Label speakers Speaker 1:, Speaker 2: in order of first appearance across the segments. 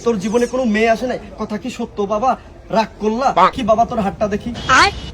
Speaker 1: তোর জীবনে কোনো মেয়ে আসে নাই, কথা কি সত্য বাবা? রাগ করলা কি বাবা? তোর হাতটা দেখি,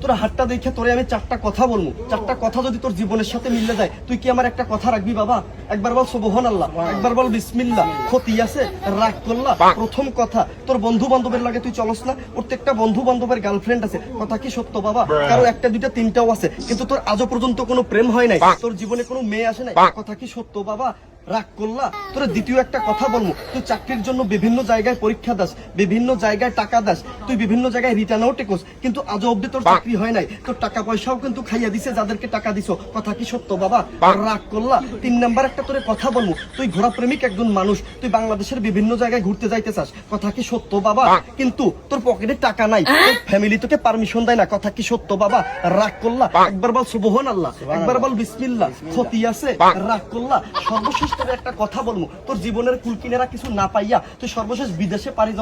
Speaker 1: তোর হাতটা দেখে তোরে আমি চারটা কথা বলবো। চারটা কথা যদি তোর জীবনের সাথে মিলে যায়, তুই কি আমার একটা কথা রাখবি বাবা? একবার বল সুবহানাল্লাহ, একবার বল বিসমিল্লাহ। ক্ষতি আছে? রাগ করলা? প্রথম কথা, তোর বন্ধু বান্ধবের লাগে তুই চলস না? প্রত্যেকটা বন্ধু বান্ধবের গার্লফ্রেন্ড আছে, কথা কি সত্য বাবা? কারো একটা দুইটা তিনটাও আছে, কিন্তু তোর আজও পর্যন্ত কোনো প্রেম হয় নাই, তোর জীবনে কোনো মেয়ে আসে নাই, কথা কি সত্য বাবা? রাগ করলা? তোর দ্বিতীয় একটা কথা বলবো, তুই চাকরির জন্য বিভিন্ন জায়গায় পরীক্ষা দাস, বিভিন্ন জায়গায় টাকা দাস, তুই বিভিন্ন জায়গায় রিটার্নও টেকোস, কিন্তু আজও অব্দি তোর চাকরি হয় নাই। তোর টাকা পয়সাও কিন্তু খাইয়া দিছে যাদেরকে টাকা দিছো, কথা কি সত্য বাবা? রাগ করলা? তিন নাম্বার একটা তোরে কথা বলবো, তুই ঘোড়া প্রেমিক একজন মানুষ, তুই বাংলাদেশের বিভিন্ন জায়গায় ঘুরতে যাইতে চাস, কথা কি সত্য বাবা? কিন্তু তোর পকেটে টাকা নাই, তোর ফ্যামিলি তোকে পারমিশন দেয় না, কথা কি সত্য বাবা? রাগ করলা? একবার বল সুবহানাল্লাহ, একবার বল বিসমিল্লাহ। ক্ষতি আছে? রাগ করলা? সর্বশেষ তোর একটা কথা বলবো, তোর জীবনের কুলকিনেরা কিছু না পাইয়া তুই সর্বশেষ বিদেশে পাড়ি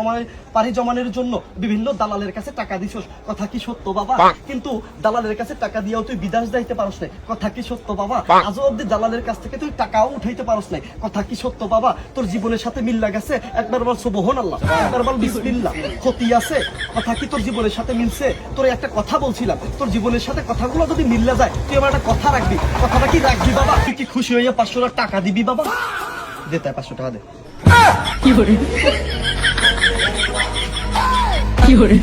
Speaker 1: জমানোর জন্য বিভিন্ন দালালের কাছে টাকা দিছস, কথা কি সত্য বাবা? কিন্তু দালালের কাছে টাকা দিয়েও তুই বিদেশ যাইতে পারস নাই, কথা কি সত্য বাবা? আজও অব্দি দালালের কাছ থেকে তুই টাকাও উঠাইতে পারস নাই, কথা কি সত্য বাবা? তোর জীবনের সাথে মিল্লা গেছে? একবার বল সুবহানাল্লাহ, একবার বল বিসমিল্লাহ। ক্ষতি আছে? কথা কি তোর জীবনের সাথে মিলছে? তোর একটা কথা বলছিলাম, তোর জীবনের সাথে কথাগুলো যদি মিল্লা যায়, তুই আমার একটা কথা রাখবি, কথাটা কি রাখবি বাবা? তুই কি খুশি হইয়া 500 টাকা দিবি বাবা? দে, তাই 500 টাকা দে।
Speaker 2: কি করে